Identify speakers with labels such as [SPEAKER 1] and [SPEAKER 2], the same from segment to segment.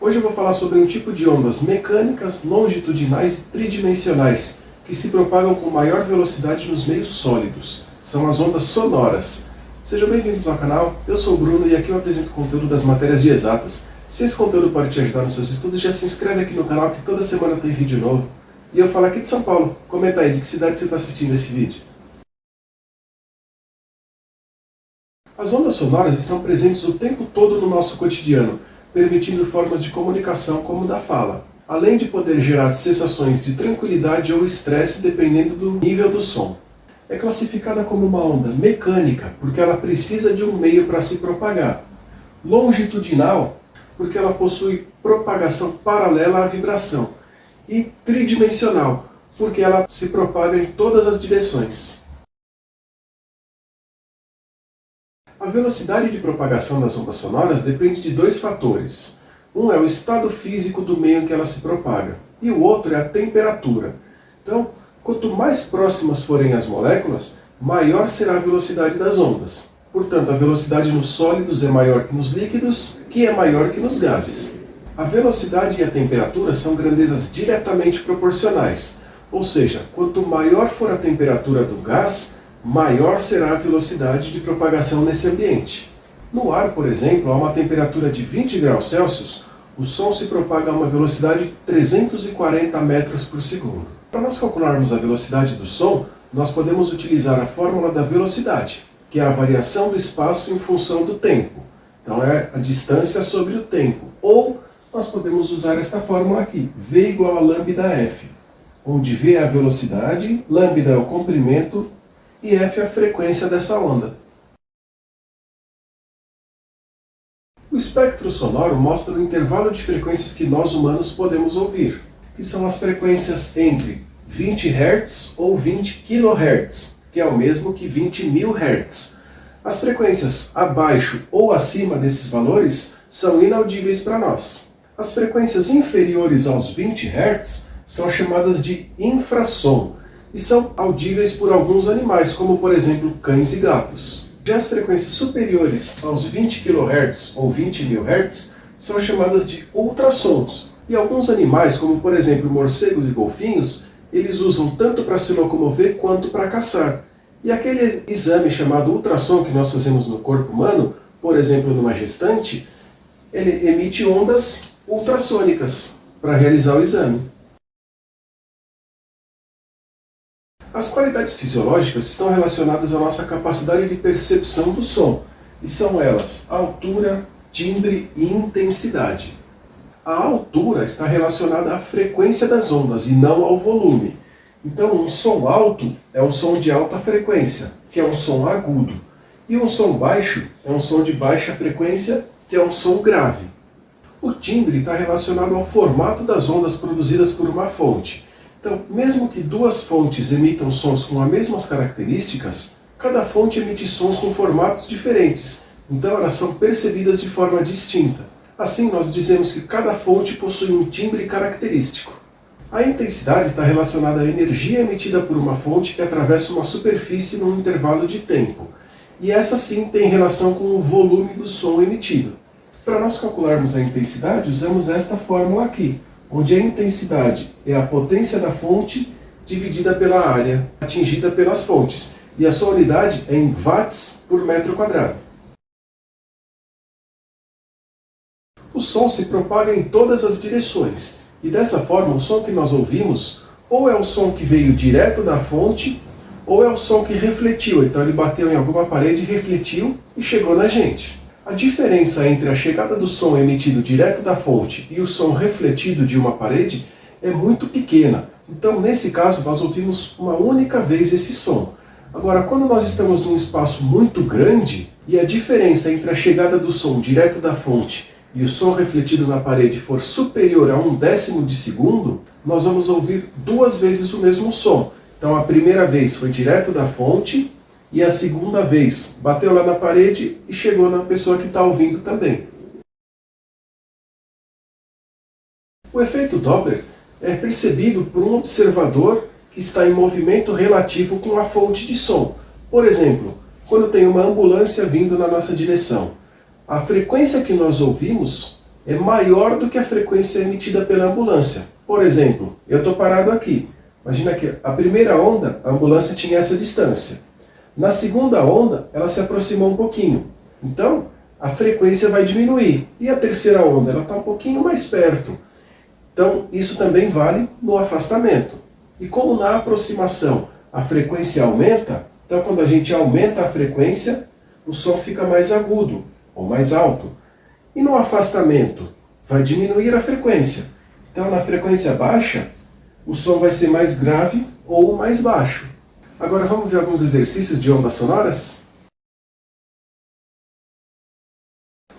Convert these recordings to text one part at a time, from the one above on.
[SPEAKER 1] Hoje eu vou falar sobre um tipo de ondas mecânicas, longitudinais e tridimensionais que se propagam com maior velocidade nos meios sólidos. São as ondas sonoras. Sejam bem-vindos ao canal, eu sou o Bruno e aqui eu apresento conteúdo das matérias de exatas. Se esse conteúdo pode te ajudar nos seus estudos, já se inscreve aqui no canal que toda semana tem vídeo novo. E eu falo aqui de São Paulo. Comenta aí de que cidade você está assistindo esse vídeo. As ondas sonoras estão presentes o tempo todo no nosso cotidiano, permitindo formas de comunicação como da fala, além de poder gerar sensações de tranquilidade ou estresse dependendo do nível do som. É classificada como uma onda mecânica porque ela precisa de um meio para se propagar. Longitudinal porque ela possui propagação paralela à vibração. E tridimensional porque ela se propaga em todas as direções. A velocidade de propagação das ondas sonoras depende de dois fatores. Um é o estado físico do meio em que ela se propaga, e o outro é a temperatura. Então, quanto mais próximas forem as moléculas, maior será a velocidade das ondas. Portanto, a velocidade nos sólidos é maior que nos líquidos, que é maior que nos gases. A velocidade e a temperatura são grandezas diretamente proporcionais, ou seja, quanto maior for a temperatura do gás, maior será a velocidade de propagação nesse ambiente. No ar, por exemplo, a uma temperatura de 20 graus Celsius, o som se propaga a uma velocidade de 340 metros por segundo. Para nós calcularmos a velocidade do som, nós podemos utilizar a fórmula da velocidade, que é a variação do espaço em função do tempo. Então é a distância sobre o tempo. Ou nós podemos usar esta fórmula aqui, V igual a lambda_f, onde V é a velocidade, lambda é o comprimento, e f é a frequência dessa onda. O espectro sonoro mostra o intervalo de frequências que nós humanos podemos ouvir, que são as frequências entre 20 Hz ou 20 kHz, que é o mesmo que 20.000 Hz. As frequências abaixo ou acima desses valores são inaudíveis para nós. As frequências inferiores aos 20 Hz são chamadas de infrassom, e são audíveis por alguns animais, como por exemplo cães e gatos. Já as frequências superiores aos 20 kHz ou 20.000 Hz são chamadas de ultrassons. E alguns animais, como por exemplo morcegos e golfinhos, eles usam tanto para se locomover quanto para caçar. E aquele exame chamado ultrassom que nós fazemos no corpo humano, por exemplo numa gestante, ele emite ondas ultrassônicas para realizar o exame. As qualidades fisiológicas estão relacionadas à nossa capacidade de percepção do som, e são elas altura, timbre e intensidade. A altura está relacionada à frequência das ondas e não ao volume. Então, um som alto é um som de alta frequência, que é um som agudo, e um som baixo é um som de baixa frequência, que é um som grave. O timbre está relacionado ao formato das ondas produzidas por uma fonte. Então, mesmo que duas fontes emitam sons com as mesmas características, cada fonte emite sons com formatos diferentes, então elas são percebidas de forma distinta. Assim, nós dizemos que cada fonte possui um timbre característico. A intensidade está relacionada à energia emitida por uma fonte que atravessa uma superfície num intervalo de tempo, e essa sim tem relação com o volume do som emitido. Para nós calcularmos a intensidade, usamos esta fórmula aqui, onde a intensidade é a potência da fonte dividida pela área atingida pelas fontes, e a sua unidade é em watts por metro quadrado. O som se propaga em todas as direções, e dessa forma o som que nós ouvimos ou é o som que veio direto da fonte, ou é o som que refletiu, então ele bateu em alguma parede, refletiu e chegou na gente. A diferença entre a chegada do som emitido direto da fonte e o som refletido de uma parede é muito pequena. Então, nesse caso, nós ouvimos uma única vez esse som. Agora, quando nós estamos num espaço muito grande e a diferença entre a chegada do som direto da fonte e o som refletido na parede for superior a 1/10 de segundo, nós vamos ouvir duas vezes o mesmo som. Então, a primeira vez foi direto da fonte, e a segunda vez bateu lá na parede e chegou na pessoa que está ouvindo também. O efeito Doppler é percebido por um observador que está em movimento relativo com a fonte de som. Por exemplo, quando tem uma ambulância vindo na nossa direção, a frequência que nós ouvimos é maior do que a frequência emitida pela ambulância. Por exemplo, eu estou parado aqui. Imagina que a primeira onda, a ambulância tinha essa distância. Na segunda onda, ela se aproximou um pouquinho. Então, a frequência vai diminuir. E a terceira onda, ela está um pouquinho mais perto. Então, isso também vale no afastamento. E como na aproximação a frequência aumenta, então quando a gente aumenta a frequência, o som fica mais agudo ou mais alto. E no afastamento, vai diminuir a frequência. Então, na frequência baixa, o som vai ser mais grave ou mais baixo. Agora vamos ver alguns exercícios de ondas sonoras?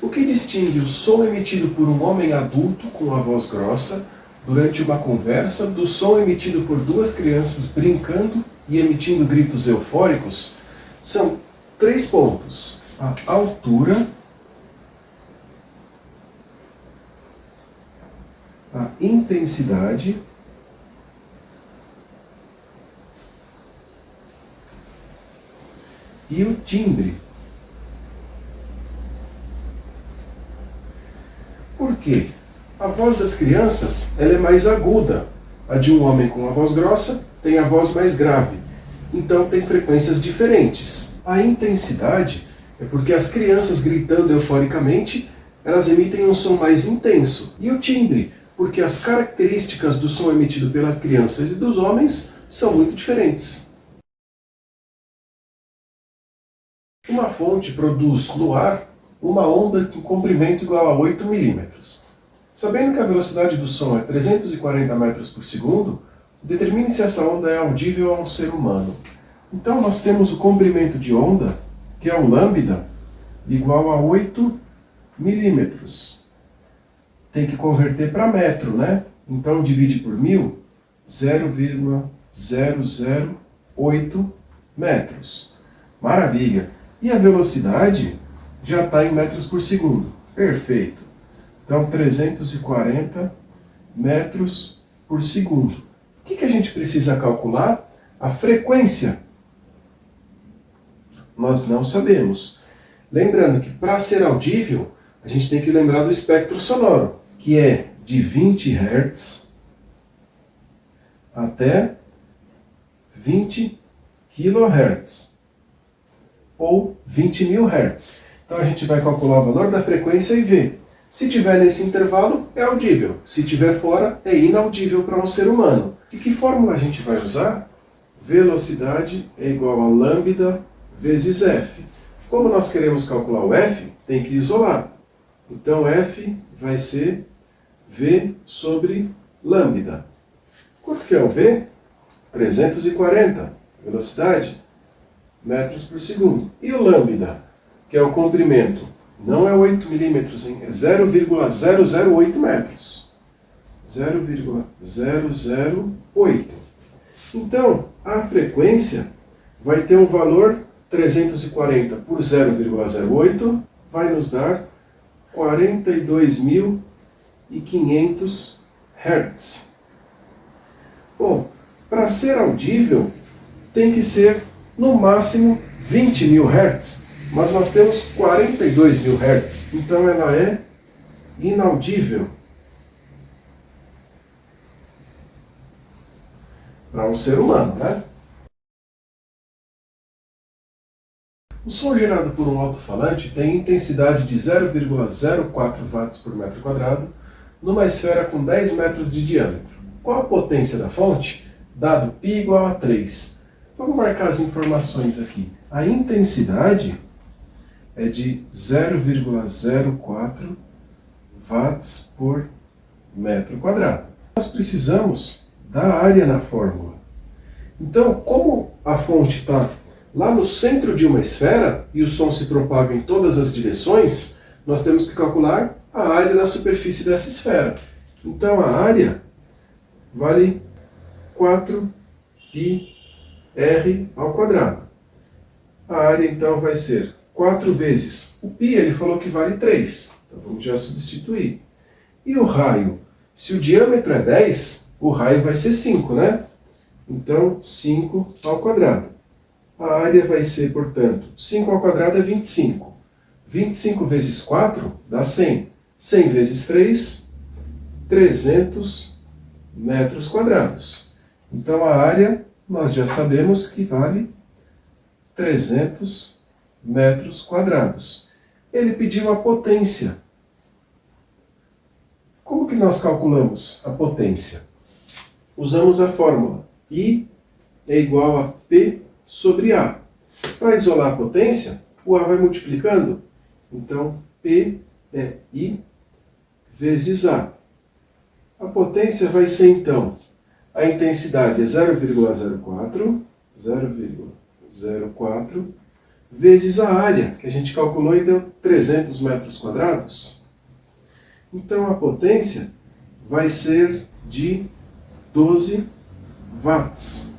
[SPEAKER 1] O que distingue o som emitido por um homem adulto com a voz grossa durante uma conversa do som emitido por duas crianças brincando e emitindo gritos eufóricos são 3 pontos: a altura, a intensidade e o timbre. Por quê? A voz das crianças ela é mais aguda. A de um homem com a voz grossa tem a voz mais grave. Então tem frequências diferentes. A intensidade é porque as crianças gritando euforicamente, elas emitem um som mais intenso. E o timbre, porque as características do som emitido pelas crianças e dos homens são muito diferentes. Uma fonte produz no ar uma onda com comprimento igual a 8 milímetros. Sabendo que a velocidade do som é 340 metros por segundo, determine se essa onda é audível a um ser humano. Então nós temos o comprimento de onda, que é o lambda, igual a 8 milímetros. Tem que converter para metro, né? Então divide por 1000, 0,008 metros. Maravilha! E a velocidade já está em metros por segundo. Perfeito. Então, 340 metros por segundo. O que a gente precisa calcular? A frequência. Nós não sabemos. Lembrando que para ser audível, a gente tem que lembrar do espectro sonoro, que é de 20 Hz até 20 kHz. Ou 20.000 Hz. Então a gente vai calcular o valor da frequência e ver. Se tiver nesse intervalo, é audível. Se tiver fora, é inaudível para um ser humano. E que fórmula a gente vai usar? Velocidade é igual a lambda vezes f. Como nós queremos calcular o f, tem que isolar. Então f vai ser v sobre lambda. Quanto que é o v? 340. Velocidade? Metros por segundo. E o lambda, que é o comprimento, não é 8 milímetros, hein? É 0,008 metros. 0,008. Então, a frequência vai ter um valor 340 por 0,08, vai nos dar 42.500 Hz. Bom, para ser audível, tem que ser no máximo 20.000 Hz, mas nós temos 42.000 Hz, então ela é inaudível para um ser humano, né? O som gerado por um alto-falante tem intensidade de 0,04 watts por metro quadrado numa esfera com 10 metros de diâmetro. Qual a potência da fonte? Dado π igual a 3. Vamos marcar as informações aqui. A intensidade é de 0,04 watts por metro quadrado. Nós precisamos da área na fórmula. Então, como a fonte está lá no centro de uma esfera e o som se propaga em todas as direções, nós temos que calcular a área da superfície dessa esfera. Então, a área vale 4πr ao quadrado. A área, então, vai ser 4 vezes o π, ele falou que vale 3. Então, vamos já substituir. E o raio? Se o diâmetro é 10, o raio vai ser 5, né? Então, 5 ao quadrado. A área vai ser, portanto, 5 ao quadrado é 25. 25 vezes 4 dá 100. 100 vezes 3, 300 metros quadrados. Então a área nós já sabemos que vale 300 metros quadrados. Ele pediu a potência. Como que nós calculamos a potência? Usamos a fórmula I é igual a P sobre A. Para isolar a potência, o A vai multiplicando. Então, P é I vezes A. A potência vai ser, então, a intensidade é 0,04 vezes a área, que a gente calculou e deu 300 metros quadrados. Então, a potência vai ser de 12 watts.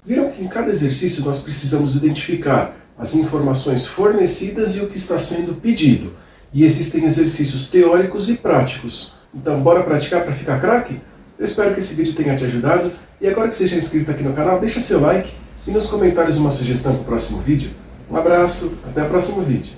[SPEAKER 1] Viram que em cada exercício nós precisamos identificar as informações fornecidas e o que está sendo pedido. E existem exercícios teóricos e práticos. Então, bora praticar para ficar craque? Eu espero que esse vídeo tenha te ajudado. E agora que você já é inscrito aqui no canal, deixa seu like e nos comentários uma sugestão para o próximo vídeo. Um abraço, até o próximo vídeo.